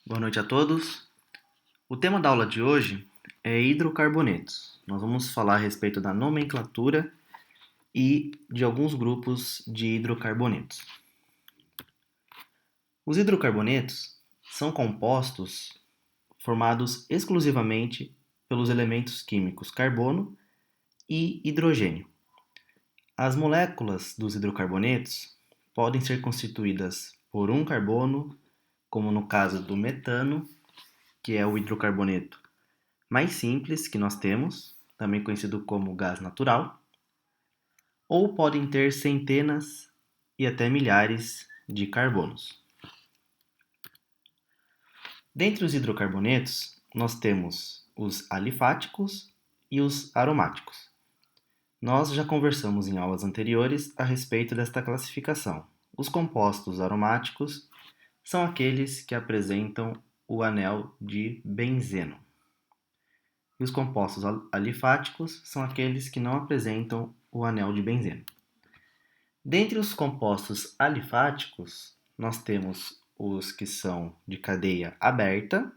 Boa noite a todos. O tema da aula de hoje é hidrocarbonetos. Nós vamos falar a respeito da nomenclatura e de alguns grupos de hidrocarbonetos. Os hidrocarbonetos são compostos formados exclusivamente pelos elementos químicos carbono e hidrogênio. As moléculas dos hidrocarbonetos podem ser constituídas por um carbono, como no caso do metano, que é o hidrocarboneto mais simples que nós temos, também conhecido como gás natural, ou podem ter centenas e até milhares de carbonos. Dentre os hidrocarbonetos, nós temos os alifáticos e os aromáticos. Nós já conversamos em aulas anteriores a respeito desta classificação. Os compostos aromáticos são aqueles que apresentam o anel de benzeno. E os compostos alifáticos são aqueles que não apresentam o anel de benzeno. Dentre os compostos alifáticos, nós temos os que são de cadeia aberta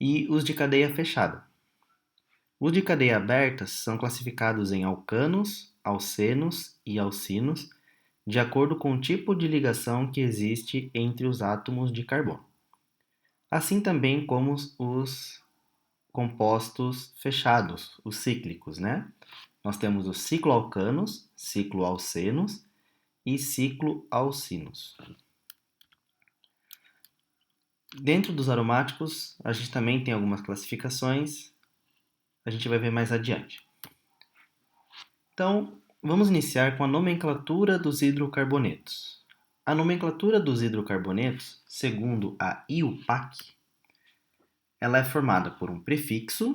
e os de cadeia fechada. Os de cadeia aberta são classificados em alcanos, alcenos e alcinos, de acordo com o tipo de ligação que existe entre os átomos de carbono. Assim também como os compostos fechados, os cíclicos, né? Nós temos os cicloalcanos, cicloalcenos e cicloalcinos. Dentro dos aromáticos, a gente também tem algumas classificações, a gente vai ver mais adiante. Então, vamos iniciar com a nomenclatura dos hidrocarbonetos. A nomenclatura dos hidrocarbonetos, segundo a IUPAC, ela é formada por um prefixo.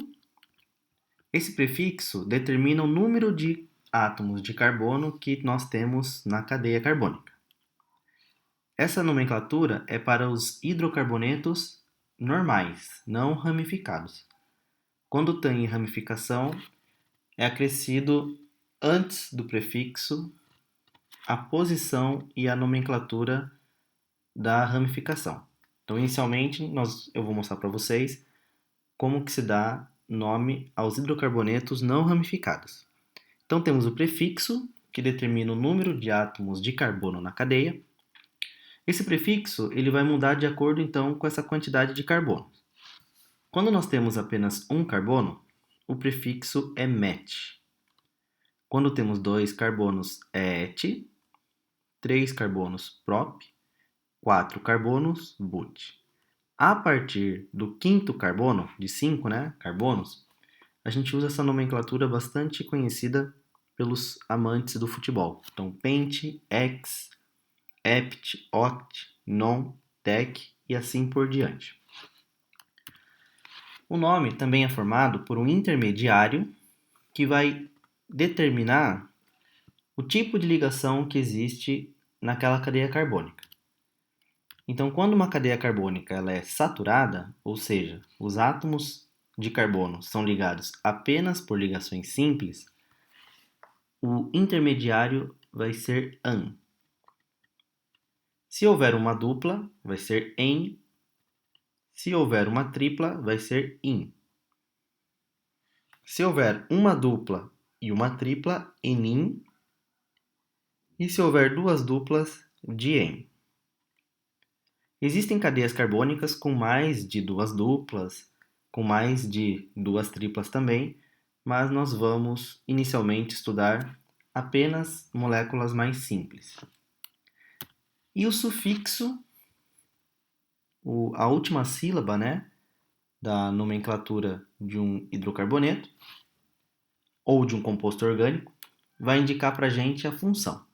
Esse prefixo determina o número de átomos de carbono que nós temos na cadeia carbônica. Essa nomenclatura é para os hidrocarbonetos normais, não ramificados. Quando tem ramificação, é acrescido antes do prefixo a posição e a nomenclatura da ramificação. Então, inicialmente, eu vou mostrar para vocês como que se dá nome aos hidrocarbonetos não ramificados. Então, temos o prefixo, que determina o número de átomos de carbono na cadeia. Esse prefixo ele vai mudar de acordo, então, com essa quantidade de carbono. Quando nós temos apenas um carbono, o prefixo é met. Quando temos 2 carbonos, é et. 3 carbonos, prop. 4 carbonos, but. A partir do quinto carbono, de 5, né, carbonos, a gente usa essa nomenclatura bastante conhecida pelos amantes do futebol. Então, pent, hex, hept, oct, non, dec e assim por diante. O nome também é formado por um intermediário que vai determinar o tipo de ligação que existe naquela cadeia carbônica. Então, quando uma cadeia carbônica ela é saturada, ou seja, os átomos de carbono são ligados apenas por ligações simples, o intermediário vai ser an. Se houver uma dupla, vai ser en. Se houver uma tripla, vai ser in. Se houver uma dupla e uma tripla, enin. E se houver duas duplas, dien. Existem cadeias carbônicas com mais de duas duplas, com mais de duas triplas também, mas nós vamos inicialmente estudar apenas moléculas mais simples. E o sufixo, a última sílaba, né, da nomenclatura de um hidrocarboneto ou de um composto orgânico, vai indicar para a gente a função.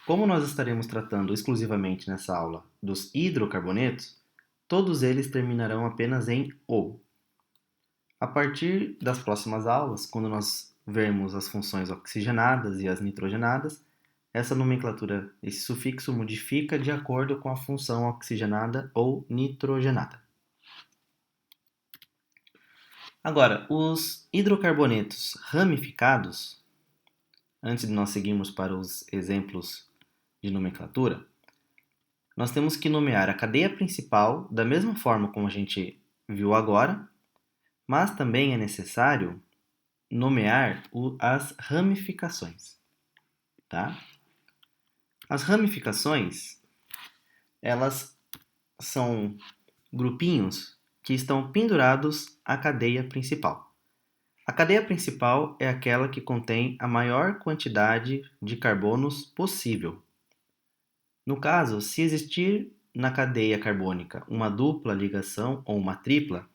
Como nós estaremos tratando exclusivamente nessa aula dos hidrocarbonetos, todos eles terminarão apenas em "o". A partir das próximas aulas, quando nós vermos as funções oxigenadas e as nitrogenadas, essa nomenclatura, esse sufixo modifica de acordo com a função oxigenada ou nitrogenada. Agora, os hidrocarbonetos ramificados, antes de nós seguirmos para os exemplos de nomenclatura, nós temos que nomear a cadeia principal da mesma forma como a gente viu agora, mas também é necessário nomear as ramificações, tá? As ramificações, elas são grupinhos que estão pendurados à cadeia principal. A cadeia principal é aquela que contém a maior quantidade de carbonos possível. No caso, se existir na cadeia carbônica uma dupla ligação ou uma tripla,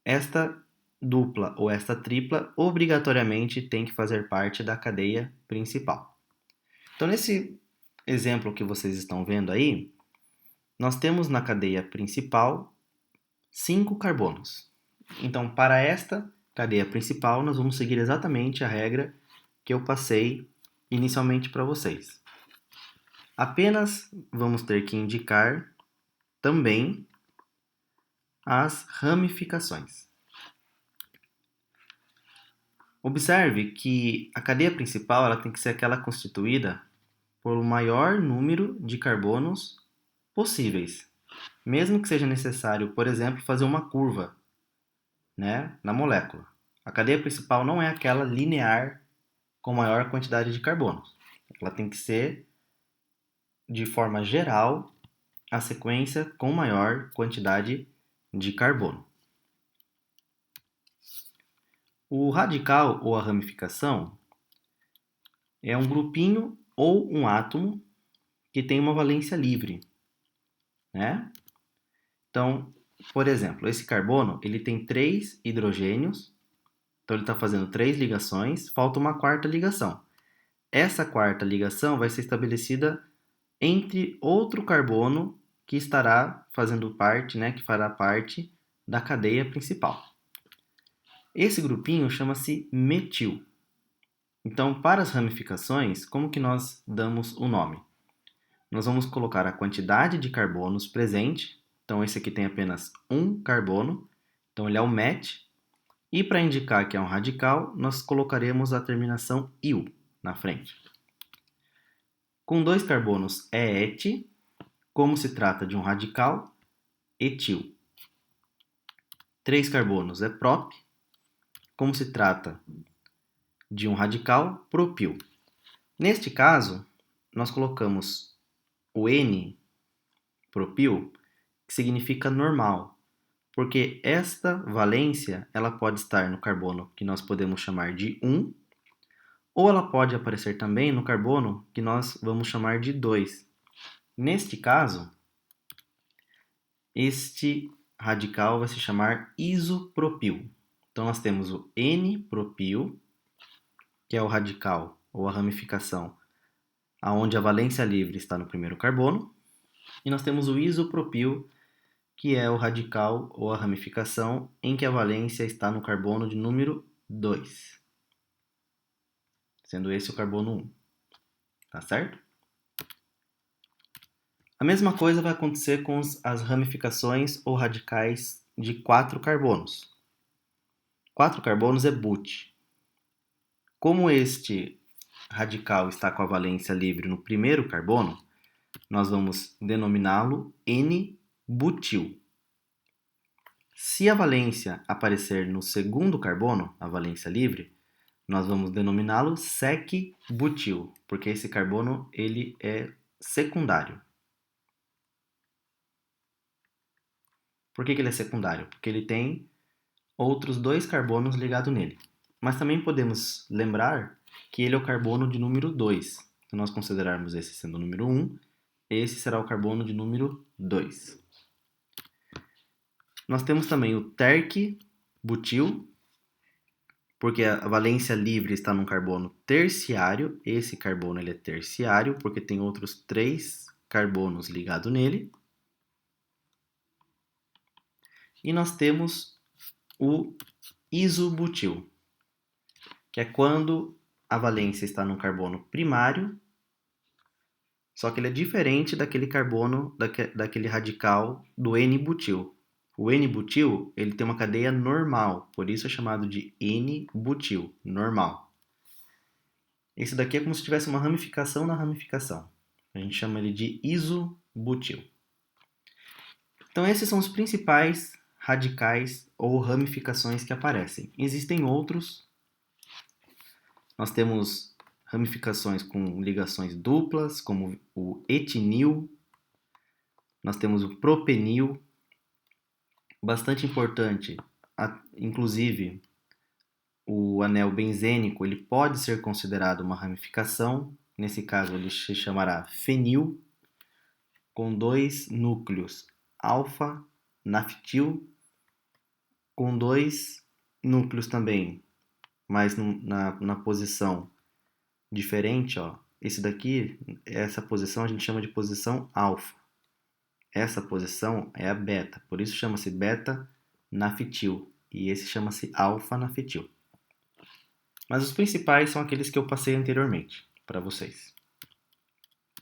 esta dupla ou esta tripla obrigatoriamente tem que fazer parte da cadeia principal. Então, nesse exemplo que vocês estão vendo aí, nós temos na cadeia principal 5 carbonos. Então, para esta cadeia principal, nós vamos seguir exatamente a regra que eu passei inicialmente para vocês. Apenas vamos ter que indicar também as ramificações. Observe que a cadeia principal ela tem que ser aquela constituída por o maior número de carbonos possíveis, mesmo que seja necessário, por exemplo, fazer uma curva, né, na molécula. A cadeia principal não é aquela linear com maior quantidade de carbonos. Ela tem que ser, de forma geral, a sequência com maior quantidade de carbono. O radical ou a ramificação é um grupinho ou um átomo que tem uma valência livre, né? Então, por exemplo, esse carbono ele tem 3 hidrogênios, então ele está fazendo 3 ligações, falta uma quarta ligação. Essa quarta ligação vai ser estabelecida entre outro carbono que estará fazendo parte, né, que fará parte da cadeia principal. Esse grupinho chama-se metil. Então, para as ramificações, como que nós damos o nome? Nós vamos colocar a quantidade de carbonos presente. Então, esse aqui tem apenas um carbono. Então, ele é o MET. E para indicar que é um radical, nós colocaremos a terminação -il na frente. Com 2 carbonos é ET. Como se trata de um radical, etil. 3 carbonos é prop. Como se trata de um radical, propil. Neste caso, nós colocamos o N, propil, que significa normal, porque esta valência ela pode estar no carbono que nós podemos chamar de 1, ou ela pode aparecer também no carbono que nós vamos chamar de 2. Neste caso, este radical vai se chamar isopropil. Então, nós temos o N-propil, que é o radical ou a ramificação, onde a valência livre está no primeiro carbono. E nós temos o isopropil, que é o radical ou a ramificação em que a valência está no carbono de número 2, sendo esse o carbono 1. Tá certo? A mesma coisa vai acontecer com as ramificações ou radicais de 4 carbonos. 4 carbonos é but. Como este radical está com a valência livre no primeiro carbono, nós vamos denominá-lo N-butil. Se a valência aparecer no segundo carbono, a valência livre, nós vamos denominá-lo sec-butil, porque esse carbono ele é secundário. Por que ele é secundário? Porque ele tem outros 2 carbonos ligados nele. Mas também podemos lembrar que ele é o carbono de número 2. Se nós considerarmos esse sendo o número 1, esse será o carbono de número 2. Nós temos também o terc-butil, porque a valência livre está num carbono terciário. Esse carbono ele é terciário porque tem outros 3 carbonos ligados nele. E nós temos o isobutil, que é quando a valência está num carbono primário, só que ele é diferente daquele carbono, daquele radical do N-butil. O N-butil ele tem uma cadeia normal, por isso é chamado de N-butil, normal. Esse daqui é como se tivesse uma ramificação na ramificação. A gente chama ele de butil. Então, esses são os principais radicais ou ramificações que aparecem. Existem outros. Nós temos ramificações com ligações duplas, como o etinil. Nós temos o propenil. Bastante importante, inclusive, o anel benzênico ele pode ser considerado uma ramificação. Nesse caso, ele se chamará fenil, com 2 núcleos alfa-naftil, com 2 núcleos também, mas na posição diferente. Ó. Esse daqui, essa posição a gente chama de posição alfa. Essa posição é a beta, por isso chama-se beta-naftil, e esse chama-se alfa-naftil. Mas os principais são aqueles que eu passei anteriormente para vocês.